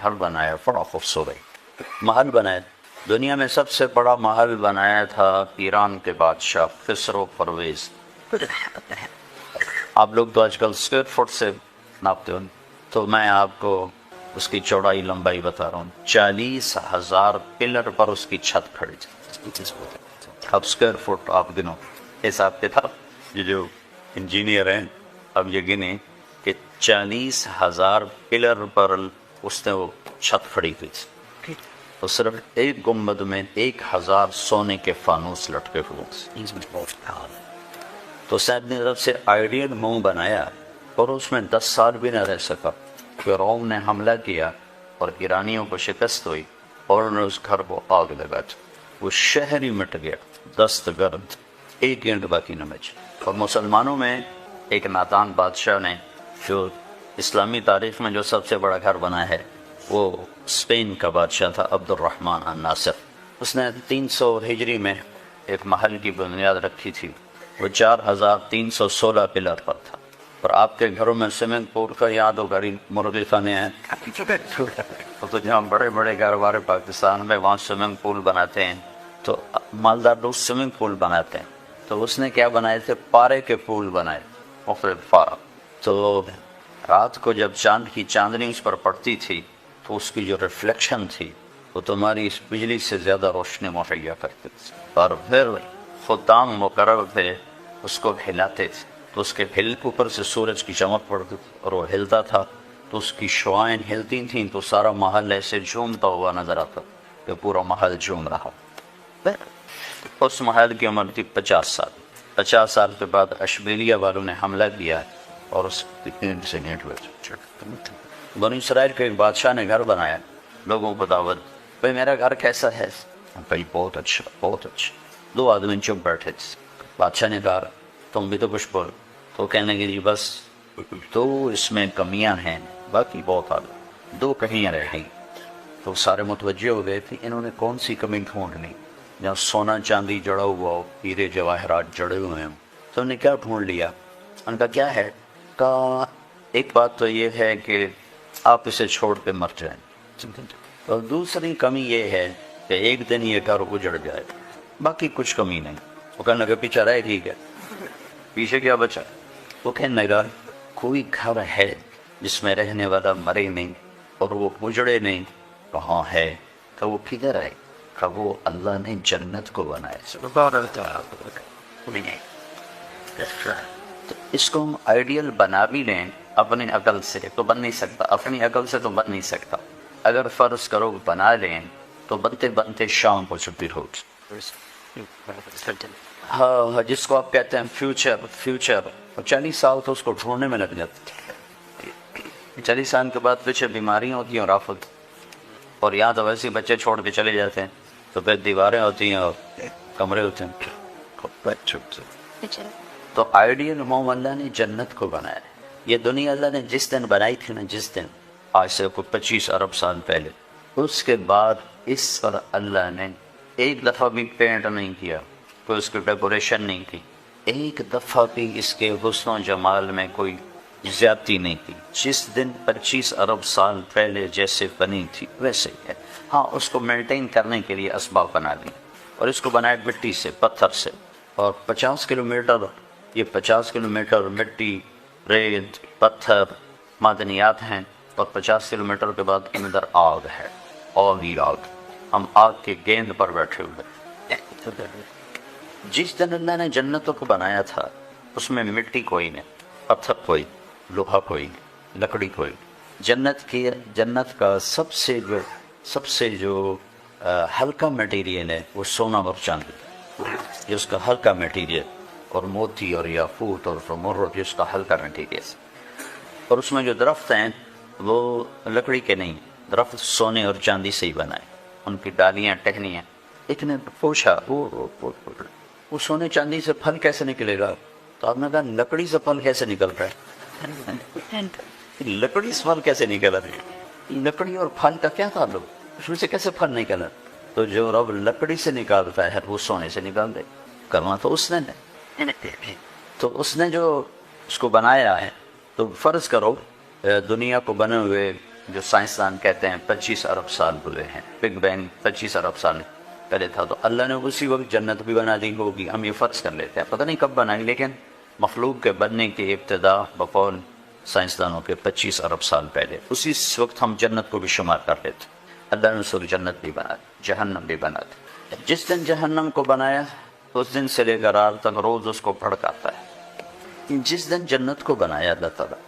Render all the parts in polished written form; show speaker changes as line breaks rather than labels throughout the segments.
گھر بنایا بڑا خوبصورت محل بنایا. دنیا میں سب سے بڑا محل بنایا تھا ایران کے بادشاہ خسرو پرویز. آپ لوگ تو آج کل اسکوائر فٹ سے ناپتے ہو، تو میں آپ کو اس کی چوڑائی لمبائی بتا رہا ہوں. 40,000 پلر پر اس کی چھت کھڑی تھی. اب اسکوائر فٹ آپ گنو حساب کتاب. یہ جو انجینئر ہیں اب یہ گنے کہ 40,000 پلر پر اس نے وہ چھت کھڑی کی تھی. تو صرف ایک گنبد میں 1,000 سونے کے فانوس لٹکے ہوئے. تو سید نے طرف سے آئیڈیل منہ بنایا اور اس میں 10 سال بھی نہ رہ سکا. فرعون نے حملہ کیا اور ایرانیوں کو شکست ہوئی اور انہوں نے اس گھر کو آگ لگا دی. وہ شہر ہی مٹ گیا دست گرد، ایک اینٹ باقی نہ بچا. اور مسلمانوں میں ایک نادان بادشاہ نے جو اسلامی تاریخ میں جو سب سے بڑا گھر بنا ہے وہ اسپین کا بادشاہ تھا عبد الرحمن الناصر. اس نے 300 ہجری میں ایک محل کی بنیاد رکھی تھی. وہ 4,316 پلر پر تھا. اور آپ کے گھروں میں سوئمنگ پول کا یاد ہوگا، مرغی خانے ہیں تو جہاں بڑے بڑے گھر ہمارے پاکستان میں وہاں سوئمنگ پول بناتے ہیں تو مالدار لوگ سوئمنگ پول بناتے ہیں. تو اس نے کیا بنائے تھے؟ پارے کے پول بنائے، مختلف پارا. تو رات کو جب چاند کی چاندنی اس پر پڑتی تھی تو اس کی جو ریفلیکشن تھی وہ تمہاری اس بجلی سے زیادہ روشنی مہیا کرتی تھی. اور پھر خدام مقرر تھے اس کو ہلاتے تھے تو اس کے ہل اوپر سے سورج کی چمک پڑتی اور وہ ہلتا تھا تو اس کی شعائیں ہلتی تھیں تو سارا محل ایسے جھومتا ہوا نظر آتا کہ پورا محل جھوم رہا. اس محل کی عمر تھی 50 سال. 50 سال کے بعد اشبیلیہ والوں نے حملہ کیا اور اس سے نیٹ ہوئے. بنی اسرائیل کے ایک بادشاہ نے گھر بنایا، لوگوں کو دعوت، بھائی میرا گھر کیسا ہے؟ بھائی بہت اچھا بہت اچھا. 2 آدمی چپ بیٹھے تھے. بادشاہ نے کہا تم بھی تو کچھ بول. تو کہنے لگے جی بس 2 اس میں کمیاں ہیں، باقی بہت آگے 2 کہیں رہ گئی. تو سارے متوجہ ہو گئے تھے انہوں نے کون سی کمی ڈھونڈنی جہاں سونا چاندی جڑا ہوا ہو، ہیرے جواہرات جڑے ہوئے ہیں. تو انہوں نے کیا ڈھونڈ لیا؟ ان کا کیا ہے؟ کہا ایک بات تو یہ ہے کہ آپ اسے چھوڑ کے مر جائیں، اور دوسری کمی یہ ہے کہ ایک دن یہ گھر اجڑ جائے، باقی کچھ کمی نہیں. وہ کہنے لگے پیچھے رہے ٹھیک ہے، پیچھے کیا بچا؟ وہ کہنے لگا کوئی گھر ہے جس میں رہنے والا مرے نہیں اور وہ اجڑے نہیں. کہاں ہے؟ کہ وہ کدھر ہے؟ کہ وہ اللہ نے جنت کو بنایا. تو اس کو ہم آئیڈیل بنا بھی لیں اپنی عقل سے تو بن نہیں سکتا، اپنی عقل سے تو بن نہیں سکتا. اگر فرض کرو بنا لیں تو بنتے بنتے شام کو چھٹی ہوگی. ہاں جس کو آپ کہتے ہیں فیوچر 40 سال تو اس کو ڈھونڈنے میں لگ جاتے. 40 سال کے بعد پیچھے بیماریاں ہوتی ہیں اور آفت، اور یہاں تو ویسے بچے چھوڑ کے چلے جاتے ہیں تو پھر دیواریں ہوتی ہیں اور کمرے ہوتے ہیں. تو آئیڈیل موم اللہ نے جنت کو بنایا. یہ دنیا اللہ نے جس دن بنائی تھی نا، جس دن آج سے کوئی 25 ارب سال پہلے، اس کے بعد اس پر اللہ نے ایک دفعہ بھی پینٹ نہیں کیا، کوئی اس کی ڈیکوریشن نہیں کی، ایک دفعہ بھی اس کے حسن و جمال میں کوئی زیادتی نہیں کی. جس دن 25 ارب سال پہلے جیسے بنی تھی ویسے ہی ہے. ہاں اس کو مینٹین کرنے کے لیے اسباب بنا لی اور اس کو بنایا مٹی سے، پتھر سے. اور 50 کلومیٹر، یہ 50 کلومیٹر مٹی، ریت، پتھر، معدنیات ہیں. اور 50 کلومیٹر کے بعد اندر آگ ہے، آگ ہی آگ. ہم آگ کے گیند پر بیٹھے ہوئے. جس دن اللہ نے جنتوں کو بنایا تھا اس میں مٹی کوئی نہیں، پتھر کوئی، لوہا کوئی، لکڑی کوئی. جنت کا سب سے جو ہلکا میٹیریل ہے وہ سونا اور چاندی، یہ اس کا ہلکا میٹیریل، اور موتی اور یاقوت اور زمرد یہ اس کا ہلکا میٹیریل. اور اس میں جو درخت ہیں وہ لکڑی کے نہیں، درخت سونے اور چاندی سے ہی بنائے. ان کی ڈالیاں ٹہنیاں. ایک نے پوچھا وہ سونے چاندی سے پھل کیسے نکلے گا؟ تو آپ نے کہا لکڑی سے پھل کیسے نکل رہا ہے؟ لکڑی سے پھل کیسے نکل رہا ہے؟ لکڑی اور پھل کا کیا تعلق؟ اس میں سے کیسے پھل نکلا؟ تو جو رب لکڑی سے نکالتا ہے وہ سونے سے نکال دے. کرنا تو اس نے نہیں. تو اس نے جو اس کو بنایا ہے، تو فرض کرو دنیا کو بنے ہوئے جو سائنسدان کہتے ہیں 25 ارب سال ہوئے ہیں، بگ بینگ 25 ارب سال پہلے تھا، تو اللہ نے اسی وقت جنت بھی بنا دی ہوگی، ہم یہ فرض کر لیتے ہیں، پتہ نہیں کب بنائی، لیکن مخلوق کے بننے کی ابتدا بقول سائنسدانوں کے 25 ارب سال پہلے، اسی وقت ہم جنت کو بھی شمار کر لیتے۔ اللہ نے اس وقت جنت بھی بنا دی، جہنم بھی بنا دی۔ جس دن جہنم کو بنایا اس دن سے لے کر آج تک روز اس کو بھڑکاتا ہے۔ جس دن جنت کو بنایا اللہ تعالیٰ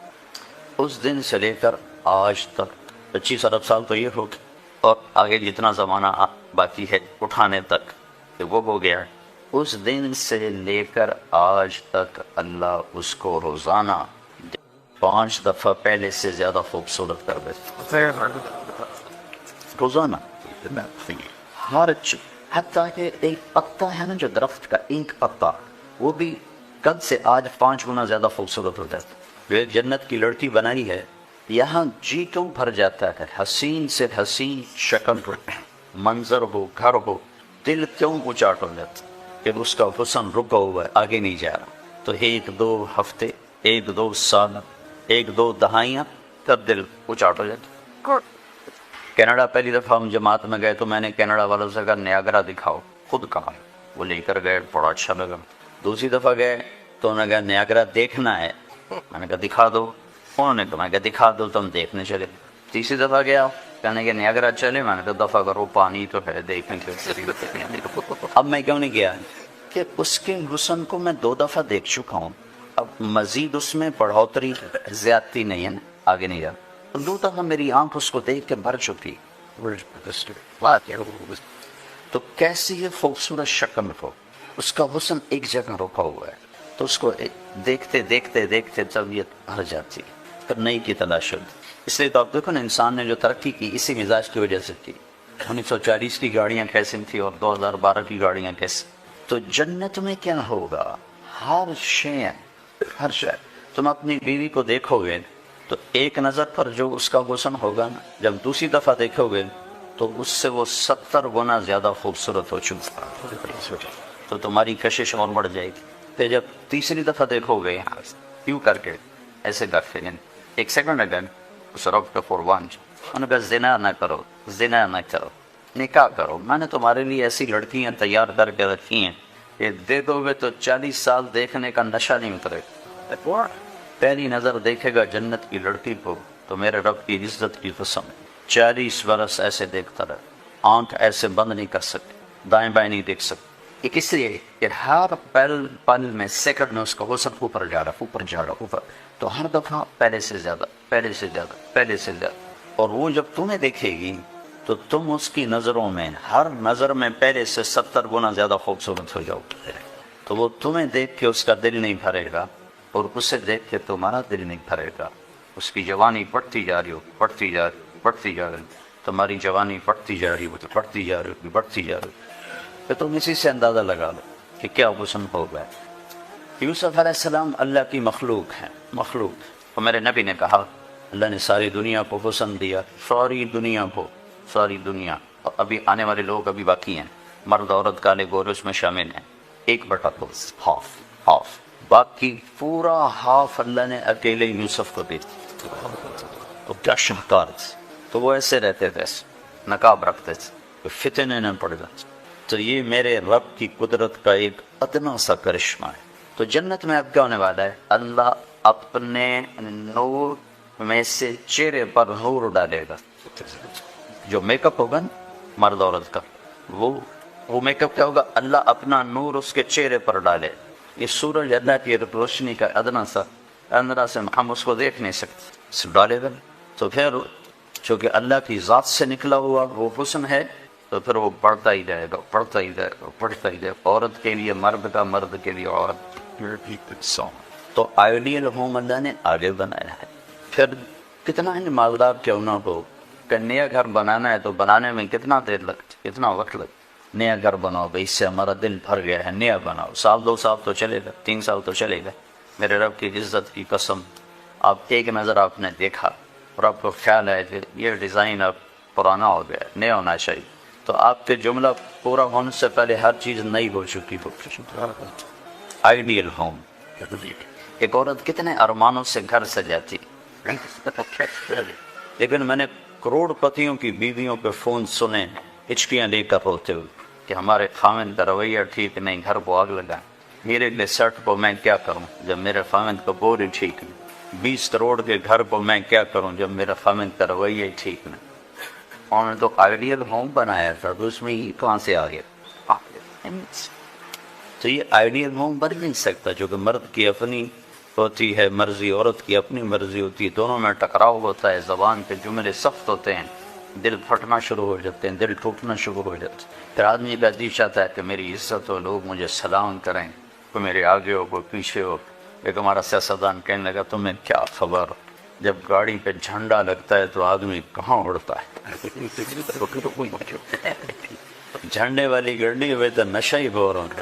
اس دن سے لے کر آج تک 25 ارب سال تو یہ ہو گیا، اور آگے جتنا زمانہ باقی ہے اٹھانے تک کہ وہ ہو گیا، اس دن سے لے کر آج تک اللہ اس کو روزانہ 5 دفعہ پہلے سے زیادہ خوبصورت کر دیتے، روزانہ ہر حتیٰ کہ ایک پتا ہے نا جو درخت کا ایک پتا، وہ بھی کل سے آج 5 گنا زیادہ خوبصورت ہو جاتا ہے۔ جو جنت کی لڑکی بنائی ہے، یہاں جی کیوں بھر جاتا ہے، حسین سے حسین شکل ہو، منظر ہو، گھر ہو، دل کیوں اچاٹ ہو جاتا کہ اس کا حسن رکا ہوا ہے، آگے نہیں جا رہا، تو 1-2 ہفتے، 1-2 سال، 1-2 دہائیاں تب دل اچاٹ ہو جاتا۔ کینیڈا پہلی دفعہ ہم جماعت میں گئے تو میں نے کینیڈا والوں سے کہا نیاگرا دکھاؤ، خود کہا، وہ لے کر گئے، بڑا اچھا لگا۔ دوسری دفعہ گئے تو انہوں نے کہا نیاگرا دیکھنا ہے، میں نے کہا دکھا دو، انہوں نے کہا میں کہا دکھا دو، تو ہم دیکھنے چلے۔ تیسری دفعہ گیا، کہنے کہ نیاگرا چلے، میں نے کہا دفعہ کرو، پانی تو ہے دیکھنے کے۔ اب میں کیوں نہیں گیا کہ اس کے حسن کو میں 2 دفعہ دیکھ چکا ہوں، اب مزید اس میں بڑھوتری زیادتی نہیں ہے، آگے نہیں جا۔ 2 دفعہ میری آنکھ اس کو دیکھ کے بھر چکی، تو کیسی یہ خوبصورت شکل ہو، اس کا حسن ایک جگہ رکا ہوا ہے، تو اس کو دیکھتے دیکھتے دیکھتے طبیعت بھر جاتی، پھر نئی کی تلاش ہوتی۔ اس لیے تو آپ دیکھو نا، انسان نے جو ترقی کی اسی مزاج کی وجہ سے کی۔ 1940 کی گاڑیاں کیسے تھیں اور 2012 کی گاڑیاں کیسے، تو جنت میں کیا ہوگا، ہر شے تم اپنی بیوی کو دیکھو گے تو ایک نظر پر جو اس کا حسن ہوگا نا، جب دوسری دفعہ دیکھو گے تو اس سے وہ 70 گنا زیادہ خوبصورت ہو چکا، تو تمہاری کشش اور بڑھ جائے گی۔ پھر جب تیسری دفعہ دیکھو گے کیوں کر کے ایسے کرتے ہیں، ایک سیکنڈ اگر اس رب کا قربان، انہوں نے کہا زنا نہ کرو، زنا نہ کرو، نکاح کرو، میں نے تمہارے لیے ایسی لڑکیاں تیار کر کے رکھی ہیں کہ دے دو گے تو 40 سال دیکھنے کا نشہ نہیں اترے گا۔ پہلی نظر دیکھے گا جنت کی لڑکی کو تو میرے رب کی عزت کی قسم 40 برس ایسے دیکھتا رہے، آنکھ ایسے بند نہیں کر سکتی، دائیں بائیں نہیں دیکھ سکتی۔ یہ کس لیے کہ ہر پل میں سیکنڈ میں اس کا حسن اوپر جا رہا اوپر، تو ہر دفعہ پہلے سے زیادہ، پہلے سے زیادہ، پہلے سے زیادہ، اور وہ جب تمہیں دیکھے گی تو تم اس کی نظروں میں ہر نظر میں پہلے سے 70 گنا زیادہ خوبصورت ہو جاؤ گے، تو وہ تمہیں دیکھ کے اس کا دل نہیں بھرے گا اور اسے دیکھ کے تمہارا دل نہیں بھرے گا۔ اس کی جوانی بڑھتی جا رہی ہو، بڑھتی جا رہی، تمہاری جوانی بڑھتی جا رہی ہو، بڑھتی جا رہی، تو تم اسی سے اندازہ لگا لو کہ کیا حسن ہو گیا۔ یوسف علیہ السلام اللہ کی مخلوق ہیں، مخلوق، اور میرے نبی نے کہا اللہ نے ساری دنیا کو حسن دیا، ساری دنیا کو، ساری دنیا، اور ابھی آنے والے لوگ ابھی باقی ہیں، مرد عورت کالے گورے اس میں شامل ہیں، 1/2، ہاف، باقی پورا ہاف اللہ نے اکیلے یوسف کو دے دیا، تو وہ ایسے رہتے تھے، نقاب رکھتے تھے، فتنے نہ پڑ جاتے۔ تو یہ میرے رب کی قدرت کا ایک ادنا سا کرشمہ ہے۔ تو جنت میں اب کیا ہونے والا ہے، اللہ اپنے نور میں سے چہرے پر نور ڈالے گا۔ جو میک اپ ہوگا نا مرد عورت کا، وہ میک اپ کیا ہوگا، اللہ اپنا نور اس کے چہرے پر ڈالے۔ یہ سورج اللہ کی روشنی کا ادنا سا اندرا سے ہم اس کو دیکھ نہیں سکتے، ڈالے گا، تو پھر چونکہ اللہ کی ذات سے نکلا ہوا وہ حسن ہے، تو پھر وہ بڑھتا ہی جائے گا، بڑھتا ہی جائے گا، بڑھتا ہی جائے گا، عورت کے لیے مرد کا، مرد کے لیے عورت۔ تو آئیڈیل ہوم اللہ نے آگے بنایا ہے۔ پھر کتنا ہی مالدار کیوں نہ ہو، کہ نیا گھر بنانا ہے تو بنانے میں کتنا دیر لگتی، کتنا وقت لگتا، نیا گھر بناؤ بھائی، اس سے ہمارا دل بھر گیا ہے، نیا بناؤ، 1-2 سال تو چلے گا، 3 سال تو چلے گا۔ میرے رب کی عزت کی قسم، آپ ایک نظر آپ نے دیکھا اور آپ کو خیال ہے کہ یہ ڈیزائن اب پرانا ہو گیا، نیا ہونا چاہیے، تو آپ کے جملہ پورا ہونے سے پہلے ہر چیز نئی ہو چکی ہو۔ آئیڈیل ہوم، ایک عورت کتنے ارمانوں سے گھر سجاتی، لیکن میں نے کروڑ پتیوں کی بیویوں پہ فون سنے ہچکیاں لے کر روتے ہوئے کہ ہمارے خاوند کا رویہ ٹھیک نہیں، گھر کو آگ لگا، میرے لیے سیٹ کو میں کیا کروں جب میرے خاوند کا بور ہی ٹھیک نہیں، 20 کروڑ کے گھر کو میں کیا کروں جب میرا خاوند کا رویہ ہی ٹھیک نہیں۔ انہوں نے تو آئیڈیل ہوم بنایا تھا، تو اس میں ہی کہاں سے آ گیا؟ تو یہ آئیڈیل ہوم بن نہیں سکتا، جو کہ مرد کی اپنی ہوتی ہے مرضی، عورت کی اپنی مرضی ہوتی ہے، دونوں میں ٹکراؤ ہوتا ہے، زبان پہ جملے سخت ہوتے ہیں، دل پھٹنا شروع ہو جاتے ہیں، دل ٹوٹنا شروع ہو جاتے ہیں۔ پھر آدمی کا جی چاہتا ہے کہ میری عزت ہو، لوگ مجھے سلام کریں، کوئی میرے آگے ہو کوئی پیچھے ہو۔ ایک ہمارا سیاستدان کہنے لگا تمہیں کیا خبر، جب گاڑی پہ جھنڈا لگتا ہے تو آدمی کہاں اڑتا ہے؟ جھنڈے والی گاڑی میں تو نشہ ہی بور ہونا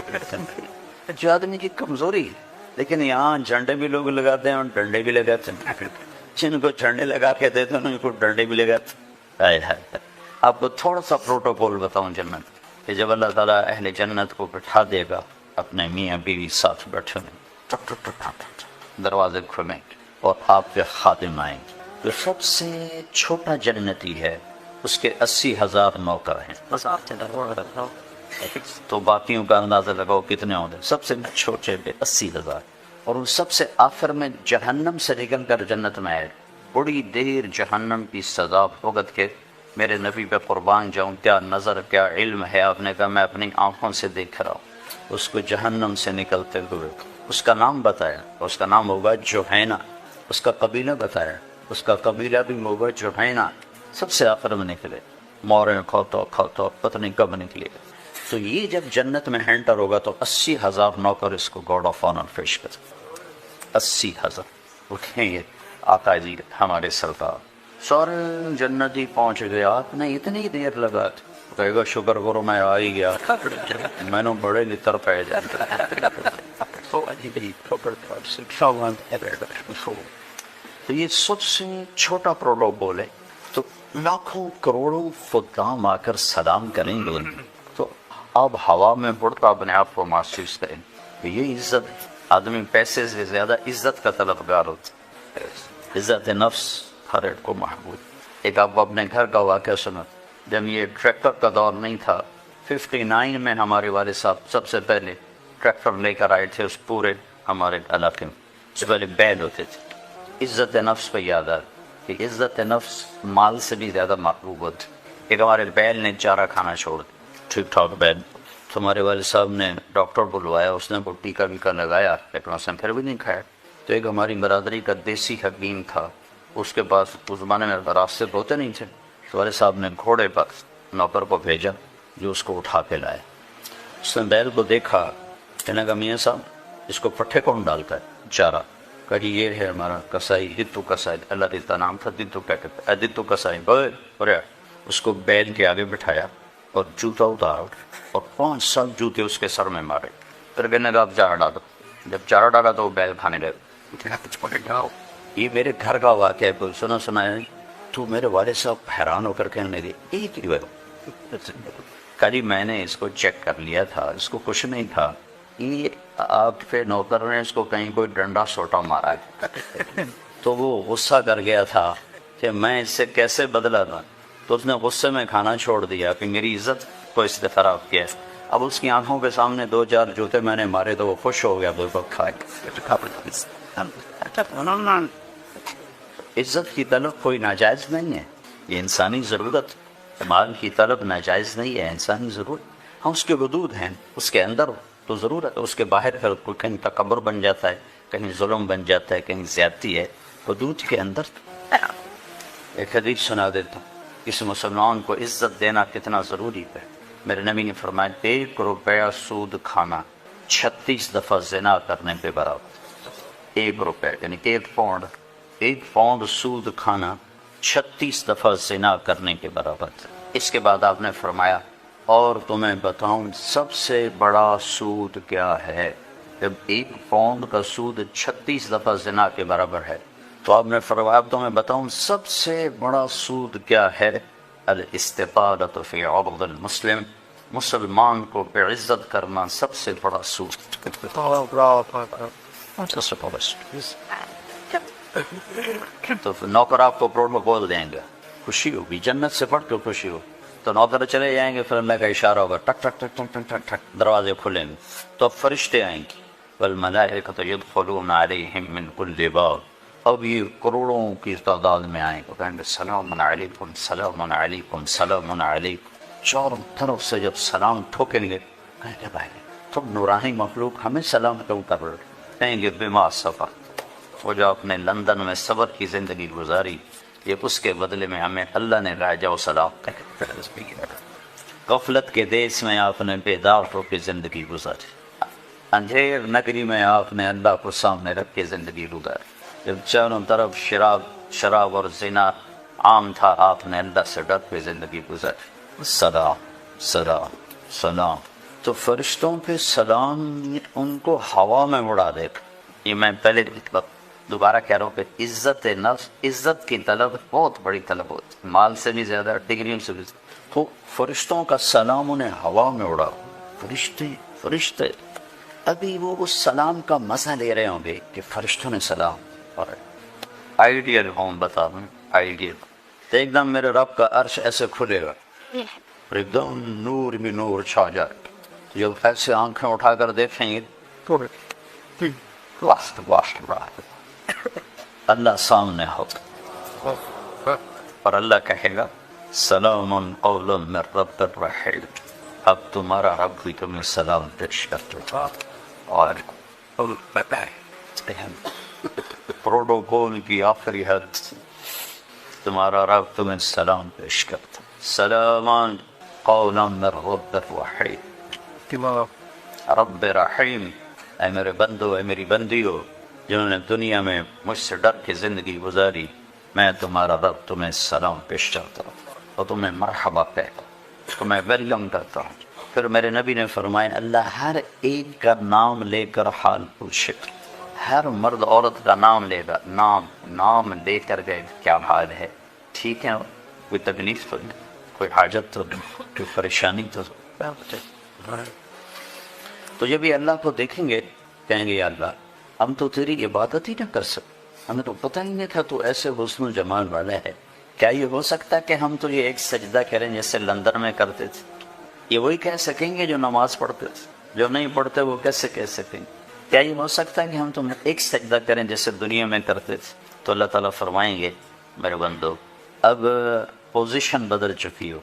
جو آدمی کی کمزوری ہے۔ لیکن یہاں جھنڈے بھی لوگ لگاتے ہیں اور ڈنڈے بھی لگاتے ہیں، جن کو جھنڈے لگا کے دیتے ہیں ان کو ڈنڈے بھی لگاتے ہیں۔ آپ کو تھوڑا سا پروٹوکول بتاؤں جنت کہ جب اللہ تعالیٰ اہل جنت کو بٹھا دے گا، اپنے میاں بیوی ساتھ بیٹھے ہیں، دروازے کھلیں اور آپ کے خادم آئیں گے، جو سب سے چھوٹا جنتی ہے اس کے 80,000 نوکر ہیں، تو باقیوں کا اندازہ لگاؤ کتنے ہوں گے، سب سے چھوٹے پہ 80,000، اور ان سب سے آخر میں جہنم سے نکل کر جنت میں آئے، بڑی دیر جہنم کی سزا بھگت کے میرے نبی پہ قربان جاؤں، کیا نظر کیا علم ہے، آپ نے کہا میں اپنی آنکھوں سے دیکھ رہا ہوں اس کو جہنم سے نکلتے ہوئے۔ اس کا نام بتایا، اس کا نام ہوگا جوہینہ، اس کا قبیلہ بتایا، اس کا قبیلہ بھی ہوگا جوہینہ، سب سے آخر میں نکلے، موریں کھوتا پتہ نہیں کب نکلے گا۔ تو یہ جب جنت میں انٹر ہوگا تو 80,000 نوکر اس کو گارڈ آف آنر پیش کر، 80,000 اٹھیں گے آقا جی ہمارے سرکار، سارے جنتی پہنچ گئے، آپ نے اتنی دیر لگا، کہے گا شکر کرو میں آ ہی گیا، میں نے بڑے لطر پہ تو یہ سب سے چھوٹا پروٹوکول ہے۔ تو لاکھوں کروڑوں خدام آ کر سلام کریں گے تو اب ہوا میں بڑھتا اپنے آپ کو محسوس کریں کہ یہ عزت، آدمی پیسے سے زیادہ عزت کا طلبگار ہوتا ہے، عزت نفس ہر ایک کو محبوب۔ ایک آپ اپنے گھر کا واقعہ سنا، جب یہ ٹریکٹر کا دور نہیں تھا، 59 میں ہمارے والد صاحب سب سے پہلے ٹریکٹر لے کر آئے تھے اس پورے ہمارے علاقے میں، اس سے پہلے بیل ہوتے تھے۔ عزت نفس پہ یاد آ کہ عزت نفس مال سے بھی زیادہ محبوب ہوتی۔ ایک ہمارے بیل نے چارہ کھانا چھوڑ دیا، ٹھیک ٹھاک بیل، تو ہمارے والد صاحب نے ڈاکٹر بلوایا، اس نے وہ ٹیکا ویکا لگایا، لیکن اس نے پھر بھی نہیں کھایا۔ تو ایک ہماری برادری کا دیسی حکیم تھا، اس کے پاس اس زمانے میں راستے ہوتے نہیں تھے، تو والد صاحب نے گھوڑے پر نوکر کو بھیجا جو اس کو اٹھا کے لائے۔ اس نے بیل کو دیکھا، کہنے کا میاں صاحب اس کو پٹھے کون ڈالتا ہے چارہ؟ کہا جی یہ ہے ہمارا کسائی، دتو کسائی، اللہ دیتا نام تھا، دتو کیا کہتے ہیں، دتو کسائی بولے۔ اس کو بیل کے آگے بٹھایا اور جوتا اتارا اور 5 7 جوتے اس کے سر میں مارے، پھر کہنے کا آپ چارہ ڈالو۔ جب چارہ ڈالا تو وہ بیل کھانے لگا۔ یہ میرے گھر کا واقعہ ہے، کوئی سنا ہے تو میرے والد صاحب حیران ہو کر کہنے لگے ایک ہی کہا جی میں نے اس کو چیک کر لیا تھا، اس کو کچھ نہیں تھا، یہ آپ کے نوکر نے اس کو کہیں کوئی ڈنڈا سوٹا مارا ہے، تو وہ غصہ کر گیا تھا کہ میں اس سے کیسے بدلا تھا، تو اس نے غصے میں کھانا چھوڑ دیا کہ میری عزت کو اس نے خراب کیا۔ اب اس کی آنکھوں کے سامنے 2 4 جوتے میں نے مارے تو وہ خوش ہو گیا، بالکل کھائے۔ عزت کی طلب کوئی ناجائز نہیں ہے، یہ انسانی ضرورت، مال کی طلب ناجائز نہیں ہے، انسانی ضرورت۔ ہاں اس کے حدود ہیں، اس کے اندر تو ضرورت ہے، اس کے باہر پھر کہیں تکبر بن جاتا ہے، کہیں ظلم بن جاتا ہے، کہیں زیادتی ہے، حدود کے اندر۔ ایک حدیث سنا دیتا ہوں، اس مسلمان کو عزت دینا کتنا ضروری ہے۔ میرے نبی نے فرمایا 1 روپیہ سود کھانا 36 دفعہ زنا کرنے کے برابر۔ 1 روپیہ یعنی 1 پاؤنڈ سود کھانا 36 دفعہ زنا کرنے کے برابر۔ اس کے بعد آپ نے فرمایا اور تمہیں بتاؤں سب سے بڑا سود کیا ہے؟ جب 1 پاؤنڈ کا سود 36 دفعہ زنا کے برابر ہے تو آپ نے فرمایا اب تمہیں بتاؤں سب سے بڑا سود کیا ہے؟ الاستطالۃ فی عرض المسلم، مسلمان کو بے عزت کرنا سب سے بڑا سود۔ تو نوکر آپ کو پروٹوکول دیں گے، خوشی ہوگی، جنت سے پڑھ کے خوشی ہو، تو نوکر چلے جائیں گے، پھر اللہ کا اشارہ ہوگا، ٹک ٹک ٹک ٹک ٹک ٹک ٹک، دروازے کھلیں گے، تو اب فرشتے آئیں گے، والملائکۃ یدخلون علیہم من کل باب، اب یہ کروڑوں کی تعداد میں آئیں گے، کہیں گے سلام علیکم سلام علیکم سلام علیکم، چاروں طرف سے جب سلام ٹھوکیں گے، کہیں گے بھائی تم نورانی مخلوق ہمیں سلام کیوں کر رہے ہو؟ کہیں گے بما صبر، وہ جو اپنے لندن میں صبر کی زندگی گزاری، یہ اس کے بدلے میں ہمیں اللہ نے کہا جاؤ سلام، غفلت کے دیس میں آپ نے بیدار ہو کے زندگی گزاری، اندھیر نگری میں آپ نے اللہ کو سامنے رکھ کے زندگی گزاری، جب چاروں طرف شراب اور زنا عام تھا، آپ نے اللہ سے ڈر کے زندگی گزاری، سلام سلام سلام، تو فرشتوں پہ سلام ان کو ہوا میں اڑا دے گا۔ یہ میں پہلے دوبارہ کہہ رہا ہوں کہ عزت نفس، عزت کی طلب بہت بڑی طلب ہوتی ہے، مال سے بھی زیادہ، ڈگریوں سے بھی زیادہ، تو فرشتوں کا سلام انہیں ہوا میں اڑا، فرشتے ابھی وہ اس سلام کا مزہ لے رہے ہوں گے کہ فرشتوں نے سلام، اور آئیڈیل ہوم بتا دوں، آئیڈیل تو ایک دم میرے رب کا عرش ایسے کھلے گا، ایک دم نور بھی نور چھا جائے، جب ایسے آنکھیں اٹھا کر دیکھیں گے تو اللہ سامنے ہوگا اور اللہ کہے گا سلام قول من رب الرحیم، اب تمہارا رب بھی تمہیں سلام پیش کرتا، اور پروٹوکول کی آخری حد، تمہارا رب تمہیں سلام پیش کرتا، سلام قولا من رب الرحیم، رب رحیم، اے میرے بندو، اے میری بندیو، جنہوں نے دنیا میں مجھ سے ڈر کے زندگی گزاری، میں تمہارا رب تمہیں سلام پیش کرتا ہوں اور تمہیں مرحبا کہتا ہوں، تمہیں ویلکم کرتا ہوں۔ پھر میرے نبی نے فرمایا اللہ ہر ایک کا نام لے کر حال پوچھے، ہر مرد عورت کا نام لے گا، نام لے کر گئے کیا حال ہے، ٹھیک ہے، کوئی تکلیف تو نہیں، کوئی حاجت تو نہیں، کوئی پریشانی تو نہیں۔ تو جب یہ اللہ کو دیکھیں گے کہیں گے یا اللہ ہم تو تیری عبادت ہی نہ کر سکتے، ہمیں تو پتہ ہی نہیں تھا تو ایسے حسن و جمال والا ہے، کیا یہ ہو سکتا کہ ہم تو یہ ایک سجدہ کریں جیسے لندن میں کرتے تھے؟ یہ وہی کہہ سکیں گے جو نماز پڑھتے تھے، جو نہیں پڑھتے وہ کیسے کہہ سکیں گے؟ کیا یہ ہو سکتا ہے کہ ہم تم ایک سجدہ کریں جیسے دنیا میں کرتے تھے؟ تو اللہ تعالیٰ فرمائیں گے میرے بندو اب پوزیشن بدل چکی ہو،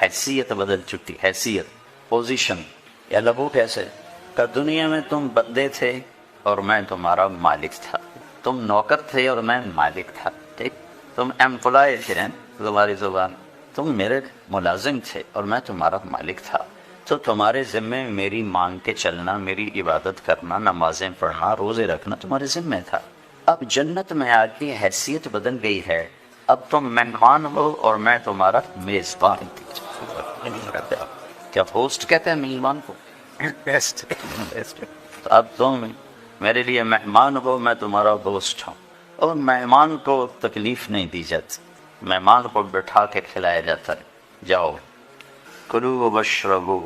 حیثیت بدل چکی، حیثیت پوزیشن، یا لبو کیسے کہ دنیا میں تم بندے تھے اور میں تمہارا مالک تھا، تم نوکر تھے اور میں مالک تھا، ٹھیک، تم ایمپلائی تھے، تمہاری زبان، تم میرے ملازم تھے اور میں تمہارا مالک تھا، تو تمہارے ذمے میری مانگ کے چلنا، میری عبادت کرنا، نمازیں پڑھنا، روزے رکھنا تمہارے ذمے تھا۔ اب جنت میں آ کے حیثیت بدل گئی ہے، اب تم مہمان ہو اور میں تمہارا میزبان، کیا ہوسٹ کہتے ہیں میزبان کو؟ تو اب تم میرے لیے مہمان ہو، میں تمہارا دوست ہوں، اور مہمان کو تکلیف نہیں دی جاتی، مہمان کو بٹھا کے کھلایا جاتا ہے، جاؤ کلو واشربو،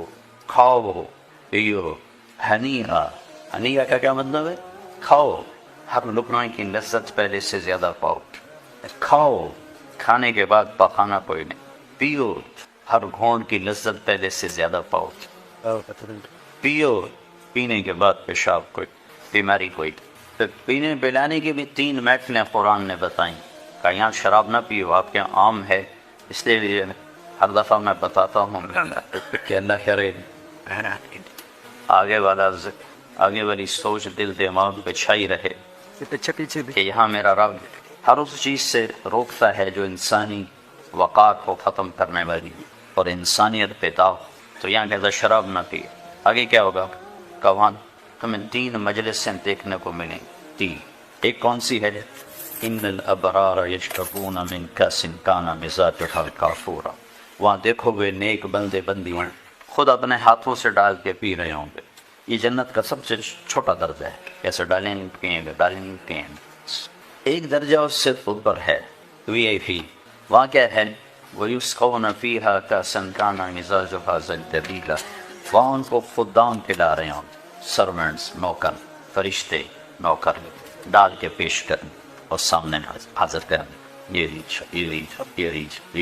کھاؤ پیو، ہنیئا، ہنیئا کا کیا مطلب ہے؟ کھاؤ، ہر لقمہ کی لذت پہلے سے زیادہ پاؤ، کھاؤ، کھانے کے بعد پکانا کوئی نہیں، پیو، ہر گھونٹ کی لذت پہلے سے زیادہ پاؤ، پیو، پینے کے بعد پیشاب کوئی، بیماری کوئی، تو پینے پلانے کی بھی 3 محفلیں قرآن نے بتائیں کہ یہاں شراب نہ پیو، آپ کے یہاں عام ہے، اس لیے ہر دفعہ میں بتاتا ہوں کہ اللہ کرے آگے والی سوچ دل دماغ پہ چھائی رہے کہ یہاں میرا رب ہر اس چیز سے روکتا ہے جو انسانی وقار کو ختم کرنے والی اور انسانیت پہ داغ، تو یہاں کہتا شراب نہ پیے۔ آگے کیا ہوگا؟ کہاں تمہیں 3 مجلسیں دیکھنے کو ملیں، 3، ایک کون سی ہے؟ ان الابرار یشربون من کاس کان مزاجها کافورا، وہاں دیکھو گے نیک بندے بندیاں خود اپنے ہاتھوں سے ڈال کے پی رہے ہوں گے، یہ جنت کا سب سے چھوٹا درجہ ہے، کیسے ڈالیں گے پیئیں گے، ڈالیں گے پیئیں گے۔ ایک درجہ اس سے اوپر ہے VIP، وہاں کیا ہے؟ وَيُسْقَوْنَ فِيهَا كَأْسًا كَانَ مِزَاجُهَا زَنْجَبِيلًا، وہاں ان کو خدام پلا رہے ہوں، سرونٹس، نوکر، فرشتے نوکر ڈال کے پیش کریں، اور سامنے حاضر کرنے. یہ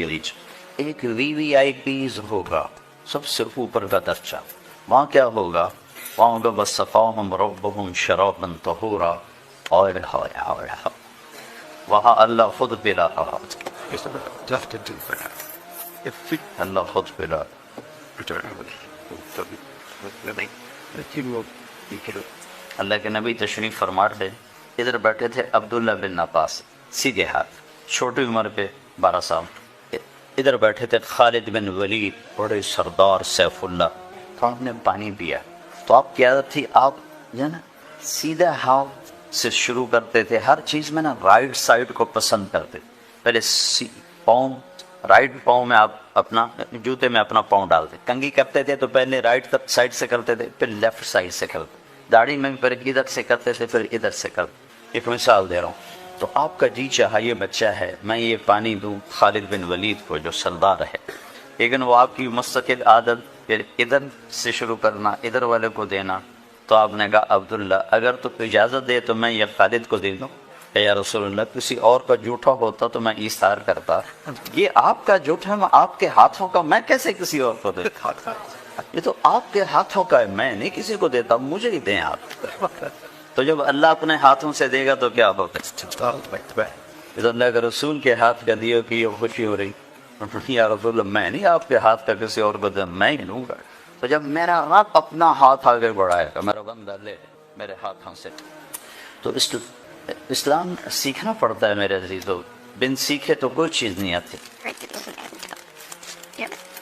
لیج ایک VVIPs ہوگا، سب سے اوپر کا درجہ. وہاں کیا ہوگا؟ وہاں ہوگا وَسَقَاهُمْ رَبُّهُمْ شَرَابًا طَهُورًا. وہاں اللہ خود پلا رہا، اللہ خود پلا. اللہ کے نبی تشریف فرما تھے، ادھر بیٹھے تھے عبداللہ بن عباس سیدھے ہاتھ، چھوٹی عمر پہ 12 سال. ادھر بیٹھے تھے خالد بن ولید، بڑے سردار سیف اللہ. تو آپ نے پانی پیا تو آپ کی عادت تھی، آپ جو ہے نا سیدھا ہاتھ سے شروع کرتے تھے. ہر چیز میں نا رائٹ سائڈ کو پسند کرتے. پہلے پاؤں، رائٹ پاؤں میں آپ اپنا جوتے میں اپنا پاؤں ڈالتے. کنگھی کرتے تھے تو پہلے رائٹ سائڈ سے کرتے تھے، پھر لیفٹ سائڈ سے کرتے. داڑھی میں پھر ادھر سے کرتے تھے، پھر ادھر سے کرتے. ایک مثال دے رہا ہوں. تو آپ کا جی چاہا یہ بچہ ہے میں یہ پانی دوں خالد بن ولید کو جو سردار ہے، لیکن وہ آپ کی مستقل عادت پھر ادھر سے شروع کرنا، ادھر والے کو دینا. تو آپ نے کہا عبداللہ اگر تو اجازت دے تو میں یہ خالد کو دے دوں. کہ یا رسول اللہ کسی اور کا جھوٹا ہوتا تو میں ایثار کرتا، یہ آپ کا جھوٹا ہے، آپ کے ہاتھوں کا، میں کیسے کسی اور کو دیتا؟ یہ تو آپ کے ہاتھوں کا ہے، میں نہیں کسی کو دیتا، مجھے ہی دیں آپ. تو جب اللہ اپنے ہاتھوں سے دے گا تو کیا ہوگا؟ اللہ کے رسول کے ہاتھ کا دیو کی خوشی ہو رہی. یا رسول اللہ میں نہیں آپ کے ہاتھ کا کسی اور کو دیں، میں ہی لوں گا. تو جب میرا رب اپنا ہاتھ آگے بڑھائے گا، میرا بندہ لے میرے ہاتھوں سے. تو اسلام سیکھنا پڑتا ہے میرے عزیزو، بن سیکھے تو کوئی چیز نہیں آتی.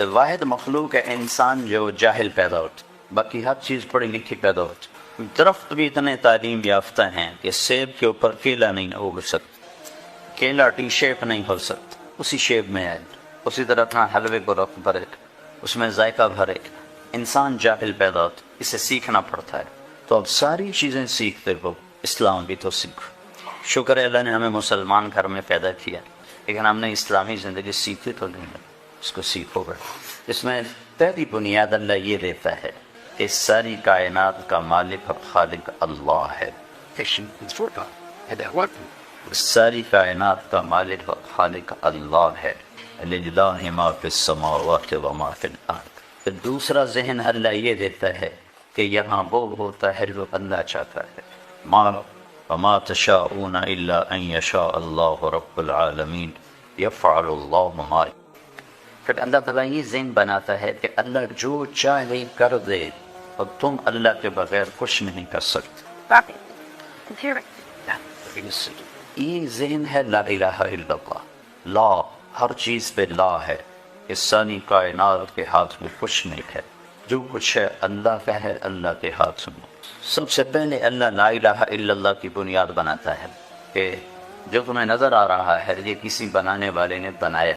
واحد مخلوق ہے انسان جو جاہل پیدا ہوتا، باقی ہر چیز پڑھی لکھی پیدا ہوتی. درخت بھی اتنے تعلیم یافتہ ہیں کہ سیب کے اوپر کیلا نہیں اگ سکتا، کیلا ٹی شیپ نہیں ہو سکتا، اسی شیپ میں ہے. اسی طرح حلوے کو رکھ بھرے، اس میں ذائقہ بھرے. انسان جاہل پیدا ہوتا، اسے سیکھنا پڑتا ہے. تو اب ساری چیزیں سیکھتے ہو، اسلام بھی تو سیکھو. شکر ہے اللہ نے ہمیں مسلمان گھر میں پیدا کیا، لیکن ہم نے اسلامی زندگی سیکھی تو نہیں ہے. اس کو سیکھو گے. اس میں پہلی بنیاد اللہ یہ دیتا ہے کہ ساری کائنات کا مالک اور خالق اللہ ہے. ساری کائنات کا مالک اور خالق اللہ ہے. للہ ما فی السماوات و ما فی الارض. پھر دوسرا ذہن اللہ یہ دیتا ہے کہ یہاں وہ ہوتا ہے جو اللہ چاہتا ہے. وما تشاءون الا ان یشاء اللہ رب العالمین یفعل اللہ ما. پھر اللہ تعالیٰ یہ ذہن بناتا ہے کہ اللہ جو چاہے کر دے اور تم اللہ کے بغیر کچھ نہیں کر سکتے. یہ ذہن ہے لا الہ الا اللہ. لا، ہر چیز پہ لا ہے. اس ساری کائنات کے ہاتھ میں کچھ نہیں ہے، جو کچھ ہے اللہ کا ہے، اللہ کے ہاتھ میں. سب سے پہلے اللہ لا الہ الا اللہ کی بنیاد بناتا ہے کہ جو تمہیں نظر آ رہا ہے یہ کسی بنانے والے نے بنایا.